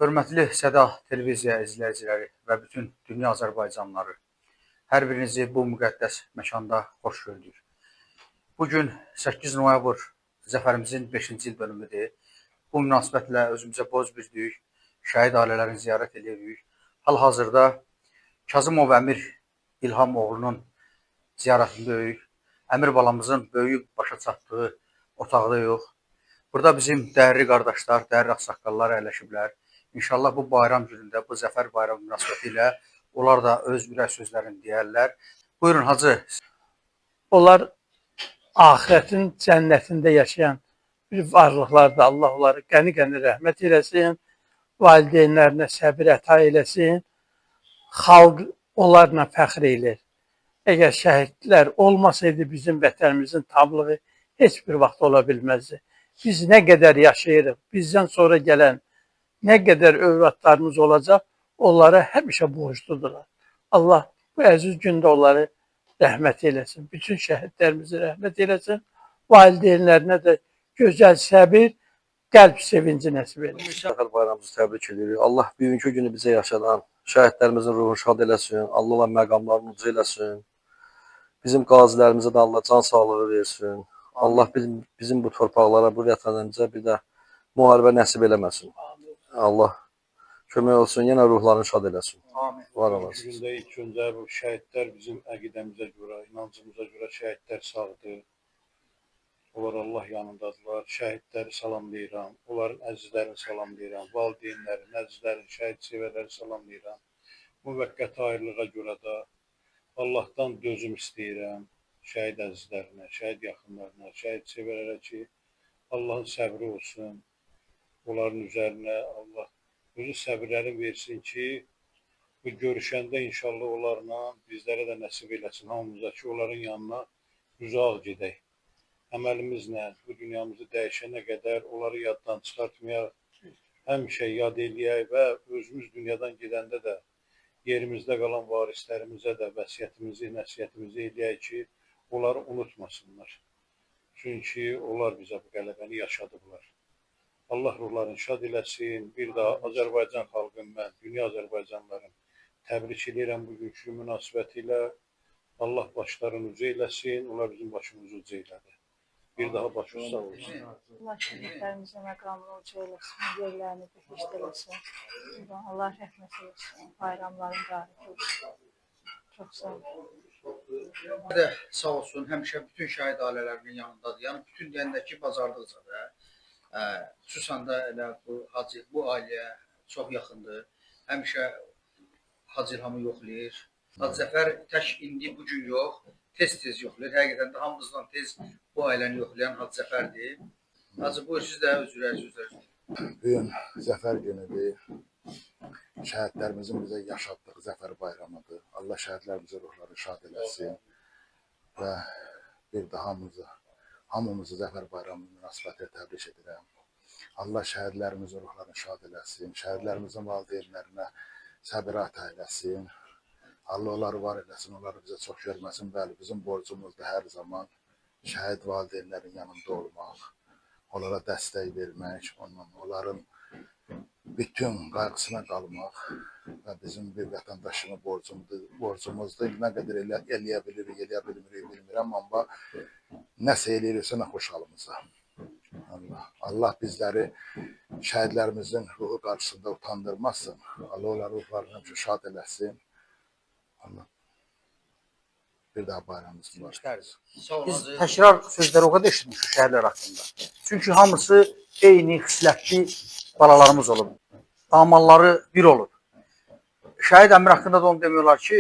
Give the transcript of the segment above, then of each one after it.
Hörmətli Səda televiziya izləyiciləri və bütün dünya Azərbaycanlıları, hər birinizi bu müqəddəs məkanda xoş gördük. Bugün 8 noyabr zəfərimizin 5-ci il dönümüdür. Bu münasibətlə özümüzə borc bildik, şəhid ailələrini ziyarət edirik. Hal-hazırda Kazımov Əmir İlham oğlunun ziyarətindəyik. Əmir balamızın böyük başa çatdığı otaqda yox. Burada bizim dəyərli qardaşlar, dəyərli ağsaqqallar əyləşiblər. İnşallah bu bayram günündə, bu zəfər bayramı münasibəti ilə onlar da öz ürək sözlərini deyərlər. Buyurun Hacı. Onlar ahirətin cənnətində yaşayan bir varlıqlardır. Allah onları qəni-qəni rəhmət eləsin, valideynlərinə səbir əta eləsin, xalq onlarla fəxr eylər. Əgər şəhidlər olmasaydı bizim vətənimizin tamlığı heç bir vaxt ola bilməzdi. Biz nə qədər yaşayırıq, bizdən sonra gələn nə qədər övladlarımız olacaq, onlara həmişə borcludular. Allah bu əziz gündə onları rəhmət eləsin. Bütün şəhidlərimizi rəhmət eləsin. Valideynlərinə də gözəl səbir, qəlb sevinci nəsib eləsin. Zəfər bayramımızı təbrik edirik. Allah bugünkü günü bizə yaşadan şəhidlərimizin ruhunu şad eləsin. Allah olan məqamlarını uca eləsin. Bizim qazilərimizə də Allah can sağlığı versin. Allah bizim bu torpaqlara, bu vətənimizə bir də müharibə nəsib eləməsin. Allah kömək olsun, yenə ruhlarını şad eləsin. Amin. Var olasın. Gündə ilk öncə bu şəhidlər bizim əqidəmizə görə, inancımıza görə şəhidlər sağdır. Onlar Allah yanındadırlar. Şəhidləri salamlayıram. Onların əzizlərini salamlayıram. Valideynlərin, əzizlərin, şəhid sevərləri salamlayıram. Müvəqqəti ayrılığa görə də Allahdan dözüm istəyirəm. Şəhid əzizlərinə, şəhid yaxınlarına, şəhid sevərlərə ki, Allahın səbri olsun. Onların üzərinə Allah özü səbirlərini versin ki, bu görüşəndə inşallah onlarla bizlərə də nəsib eləsin. Hamımıza ki, onların yanına uzaq gedək. Əməlimizlə bu dünyamızı dəyişənə qədər onları yaddan çıxartmayaq, həmişə yad eləyək və özümüz dünyadan gedəndə də yerimizdə qalan varislərimizə də vəsiyyətimizi, nəsiyyətimizi eləyək ki, onları unutmasınlar. Çünki onlar bizə bu qələbəni yaşadıblar. Allah ruhlarını şad eləsin. Bir daha Azərbaycan xalqın mən, dünya Azərbaycanlıların təbrik edirəm bugünkü münasibəti ilə. Allah başlarını uca eləsin. Onlar bizim başımızı uca elədi. Bir daha başımız sağ olsun. Allah şəhidlərimizin məqamını uca eləsin, yerlərini behişt eləsin. Allah rəhmət eləsin, bayramların mübarək olsun. Çox sağ olun. Sağ olsun, həmişə bütün şəhid ailələrinin yanındadır. Yəni bütün deyəndəki bacardıqca da, xüsusən də elə bu Hacı bu ailəyə çox yaxındır. Həmişə Hacı İlhamı yoxlayır. Hacı Zəfər tək indi bu gün yox, tez-tez yoxlayır. Həqiqətən də hamımızdan tez bu ailəni yoxlayan Hacı Zəfərdir. Hacı buyur, siz də öz ürək sözlərinizi. Bugün zəfər günüdür. Şəhidlərimizin bizə yaşatdığı zəfər bayramıdır. Allah şəhidlərimizin ruhları şad eləsin və bir də hamımızı zəfər bayramı münasibətilə təbrik edirəm. Allah şəhidlərimizin ruhlarını şad eləsin, şəhidlərimizin valideynlərinə səbir əta eləsin. Allah onları var eləsin, onları bizə çox görməsin. Bəli, bizim borcumuzdur hər zaman şəhid valideynlərin yanında olmaq, onlara dəstək vermək, onların bütün qayğısına qalmaq və bizim bir vətəndaşının borcumuzdur. Nə qədər eləyə bilirik, eləyə bilmirik, bilmirəm, amma nəsə eləyirsə nə xoşalımıza. Allah bizləri şəhidlərimizin ruhu qarşısında utandırmasın. Allah onların ruhlarını həmişə şad eləsin. Allah bir daha bayramımız var. Biz təkrar sözləri o qədər eşitmişik şəhidlər haqqında. Çünki hamısı eyni xislətli balalarımız olub. Amalları bir olub. Şəhid Əmir haqqında da onu demiyorlar ki,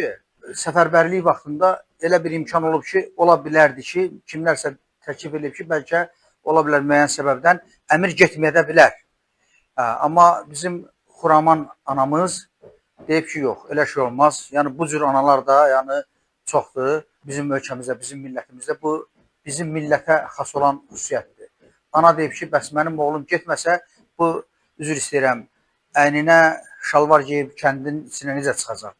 səfərbərlik vaxtında elə bir imkan olub ki, ola bilərdi ki, kimlərsə təklif edib ki, bəlkə ola bilər müəyyən səbəbdən Əmir getməyə də bilər. Amma bizim Xuraman anamız deyib ki, yox, elə şey olmaz. Yəni bu cür analar da çoxdur bizim ölkəmizdə, bizim millətimizdə. Bu bizim millətə xas olan xüsusiyyətdir. Ana deyib ki, bəs mənim oğlum getməsə, bu üzr istəyirəm, əyninə şalvar geyib kəndin içinə necə çıxacaq?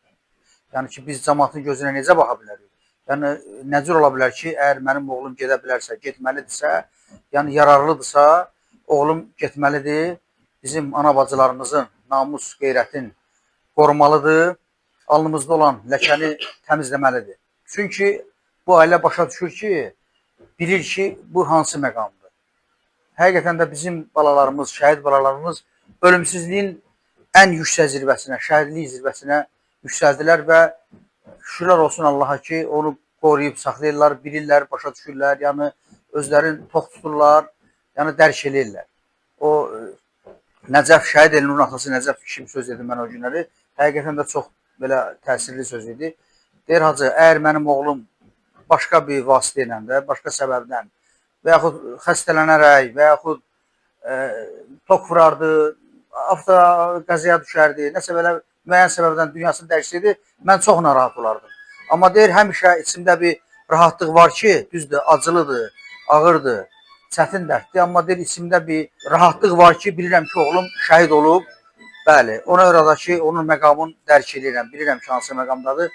Yəni ki, biz cəmaatın gözünə necə baxa bilərik? Yəni, nə cür ola bilər ki, əgər mənim oğlum gedə bilərsə, getməlidirsə, yəni yararlıdırsa, oğlum getməlidir, bizim ana bacılarımızın namus, qeyrətin qorumalıdır. Alnımızda olan ləkəni təmizləməlidir. Çünki bu ailə başa düşür ki, bilir ki, bu hansı məqamdır. Həqiqətən də bizim balalarımız, şəhid balalarımız ölümsüzlüyün ən yüksək zirvəsinə, şəhidlik zirvəsinə yüksəldilər və şükürlər olsun Allaha ki, onu qoruyub saxlayırlar, bilirlər, başa düşürlər, yəni özlərini tox tuturlar, yəni dərk eləyirlər. O Nəcəf şəhid Elnurun atası Nəcəf kim söz dedi mən o günləri, həqiqətən də çox belə təsirli söz idi. Deyir hacı, əgər mənim oğlum başqa bir vasitə ilə də, başqa səbəbdən və yaxud xəstələnərək və yaxud tok vurardı, avtoqəzaya düşərdi, nəsə belə müəyyən səbəbdən dünyasını dəyişsəydi, mən çox narahat olardım. Amma deyir, həmişə içimdə bir rahatlıq var ki, düzdür, acılıdır, ağırdır, çətin dərddir. Amma deyir, içimdə bir rahatlıq var ki, bilirəm ki, oğlum şəhid olub. Bəli, ona görə də ki, onun məqamını dərk edirəm, bilirəm ki, hansı məqamdadır.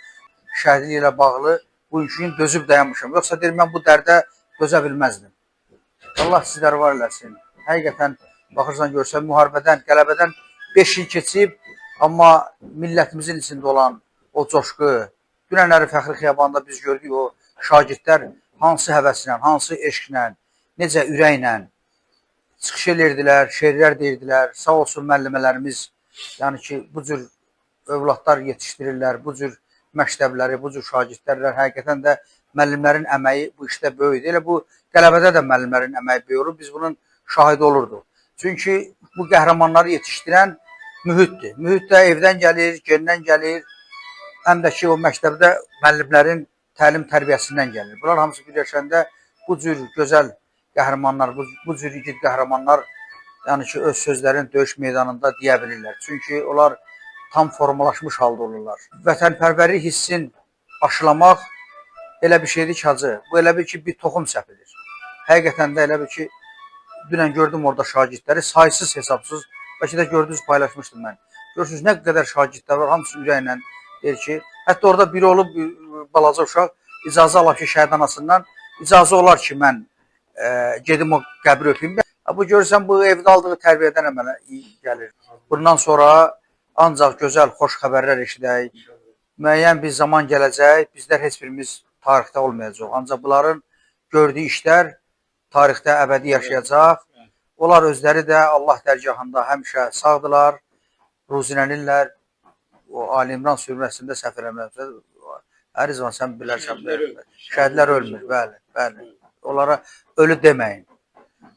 Şəhidliyi ilə bağlı bugünkü gün dözüb dayanmışam. Yoxsa deyir, mən bu dərdə dözə bilməzdim. Allah sizləri var eləsin. Həqiqətən, baxırsan görsən, müharibədən, qələbədən 5 il keçib, amma millətimizin içində olan o coşqu, dünənləri Fəxri Xiyabanında biz gördük o şagirdlər hansı həvəslə, hansı eşqlə, necə ürəklə çıxış edirdilər, şeirlər deyirdilər. Sağ olsun müəllimələrimiz, yəni ki, bu cür övladlar yetişdirirlər, bu cür məktəbləri, bu cür şagirdlər, həqiqətən də müəllimlərin əməyi bu işdə böyükdür. Elə bu qələbədə də müəllimlərin əməyi böyük olur. Biz bunun şahidi olurduq. Çünki bu qəhrəmanları yetişdirən mühitdir. Mühit də evdən gəlir, gendən gəlir, həm də ki, o məktəbdə müəllimlərin təlim tərbiyəsindən gəlir. Bunlar hamısı birləşəndə bu cür gözəl qəhrəmanlar, bu cür igid qəhrəmanlar, yəni ki, öz sözlərini döyüş meydanında deyə bilirlər. Çünki onlar tam formalaşmış halda olurlar. Vətənpərvərlik hissin aşılamaq elə bir şeydir ki, hacı, bu elə bir ki, bir toxum səpilir. Həqiqətən də elə bir ki, dünən gördüm orada şagirdləri, saysız hesabsız, bəlkə də gördünüz, paylaşmışdım mən. Görürsünüz, nə qədər şagirdlər var, hamısı ürəklə deyir ki, hətta orada biri olub, balaca uşaq, icazə alaq ki, şəhid anasından, icazə olar ki, mən gedim o qəbri öpeyim. Bu görürsən, bu evdə aldığı tərbiyədən əmələ gəlir. Bundan sonra ancaq gözəl, xoş xəbərlər eşidək. Müəyyən bir zaman gələcək, bizlər heç birimiz tarixdə olmayacaq. Ancaq bunların gördüyü işlər tarixdə əbədi yaşayacaq. Onlar özləri də Allah dərgahında həmişə sağdılar, ruzinəlirlər. O Ali İmran surəsində səhv eləmirəmsə, hər zaman sən bilərsən, şəhidlər ölmür, bəli, bəli. Onlara ölü deməyin.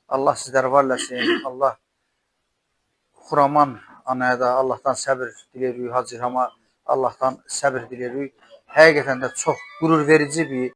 Allah sizləri var eləsin, Allah Xuraman anaya da Allahdan səbir diləyirik, Hacı İlhama Allahdan səbir diləyirik. Həqiqətən də çox qürur verici bir